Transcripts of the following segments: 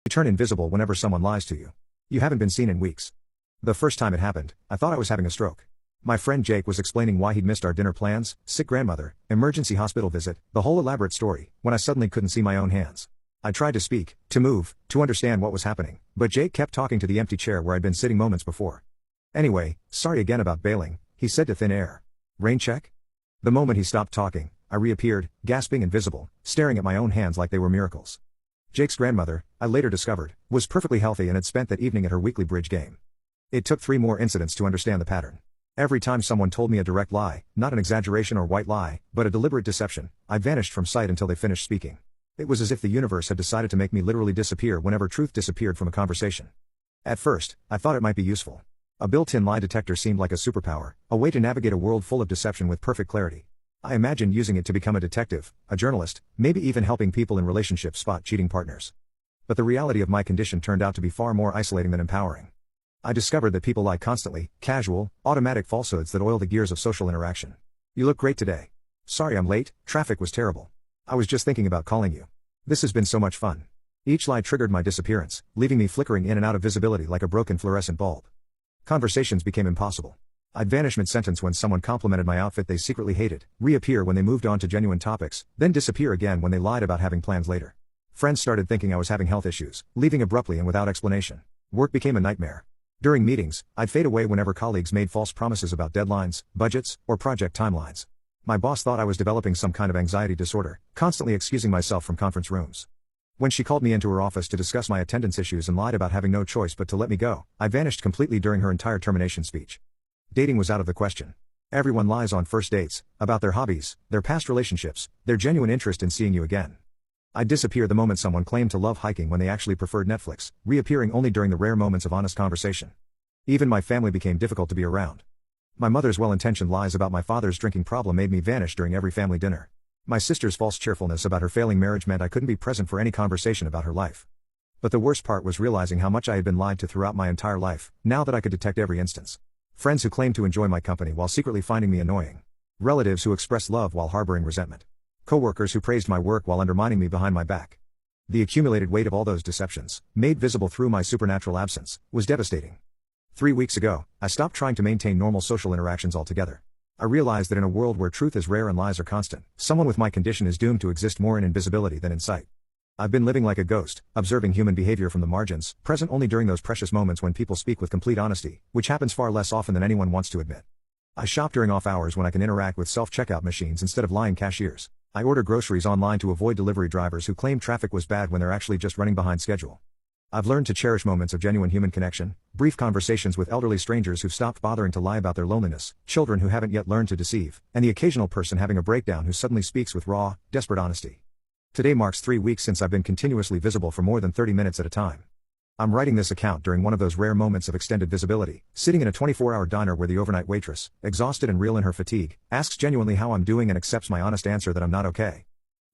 You turn invisible whenever someone lies to you. You haven't been seen in weeks. The first time it happened, I thought I was having a stroke. My friend Jake was explaining why he'd missed our dinner plans, sick grandmother, emergency hospital visit, the whole elaborate story, when I suddenly couldn't see my own hands. I tried to speak, to move, to understand what was happening, but Jake kept talking to the empty chair where I'd been sitting moments before. Anyway, sorry again about bailing, he said to thin air. Rain check? The moment he stopped talking, I reappeared, gasping and visible, staring at my own hands like they were miracles. Jake's grandmother, I later discovered, was perfectly healthy and had spent that evening at her weekly bridge game. It took 3 more incidents to understand the pattern. Every time someone told me a direct lie, not an exaggeration or white lie, but a deliberate deception, I vanished from sight until they finished speaking. It was as if the universe had decided to make me literally disappear whenever truth disappeared from a conversation. At first, I thought it might be useful. A built-in lie detector seemed like a superpower, a way to navigate a world full of deception with perfect clarity. I imagined using it to become a detective, a journalist, maybe even helping people in relationships spot cheating partners. But the reality of my condition turned out to be far more isolating than empowering. I discovered that people lie constantly, casual, automatic falsehoods that oil the gears of social interaction. You look great today. Sorry I'm late, traffic was terrible. I was just thinking about calling you. This has been so much fun. Each lie triggered my disappearance, leaving me flickering in and out of visibility like a broken fluorescent bulb. Conversations became impossible. I'd vanish mid-sentence when someone complimented my outfit they secretly hated, reappear when they moved on to genuine topics, then disappear again when they lied about having plans later. Friends started thinking I was having health issues, leaving abruptly and without explanation. Work became a nightmare. During meetings, I'd fade away whenever colleagues made false promises about deadlines, budgets, or project timelines. My boss thought I was developing some kind of anxiety disorder, constantly excusing myself from conference rooms. When she called me into her office to discuss my attendance issues and lied about having no choice but to let me go, I vanished completely during her entire termination speech. Dating was out of the question. Everyone lies on first dates, about their hobbies, their past relationships, their genuine interest in seeing you again. I'd disappear the moment someone claimed to love hiking when they actually preferred Netflix, reappearing only during the rare moments of honest conversation. Even my family became difficult to be around. My mother's well-intentioned lies about my father's drinking problem made me vanish during every family dinner. My sister's false cheerfulness about her failing marriage meant I couldn't be present for any conversation about her life. But the worst part was realizing how much I had been lied to throughout my entire life, now that I could detect every instance. Friends who claimed to enjoy my company while secretly finding me annoying. Relatives who expressed love while harboring resentment. Coworkers who praised my work while undermining me behind my back. The accumulated weight of all those deceptions, made visible through my supernatural absence, was devastating. 3 weeks ago, I stopped trying to maintain normal social interactions altogether. I realized that in a world where truth is rare and lies are constant, someone with my condition is doomed to exist more in invisibility than in sight. I've been living like a ghost, observing human behavior from the margins, present only during those precious moments when people speak with complete honesty, which happens far less often than anyone wants to admit. I shop during off hours when I can interact with self-checkout machines instead of lying cashiers. I order groceries online to avoid delivery drivers who claim traffic was bad when they're actually just running behind schedule. I've learned to cherish moments of genuine human connection, brief conversations with elderly strangers who've stopped bothering to lie about their loneliness, children who haven't yet learned to deceive, and the occasional person having a breakdown who suddenly speaks with raw, desperate honesty. Today marks 3 weeks since I've been continuously visible for more than 30 minutes at a time. I'm writing this account during one of those rare moments of extended visibility, sitting in a 24-hour diner where the overnight waitress, exhausted and real in her fatigue, asks genuinely how I'm doing and accepts my honest answer that I'm not okay.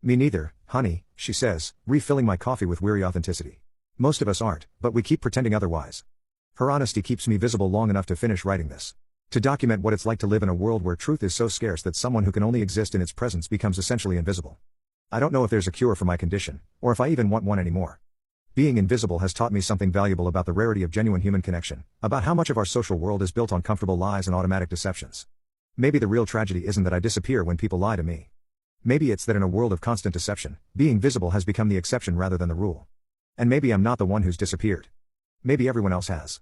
Me neither, honey, she says, refilling my coffee with weary authenticity. Most of us aren't, but we keep pretending otherwise. Her honesty keeps me visible long enough to finish writing this. To document what it's like to live in a world where truth is so scarce that someone who can only exist in its presence becomes essentially invisible. I don't know if there's a cure for my condition, or if I even want one anymore. Being invisible has taught me something valuable about the rarity of genuine human connection, about how much of our social world is built on comfortable lies and automatic deceptions. Maybe the real tragedy isn't that I disappear when people lie to me. Maybe it's that in a world of constant deception, being visible has become the exception rather than the rule. And maybe I'm not the one who's disappeared. Maybe everyone else has.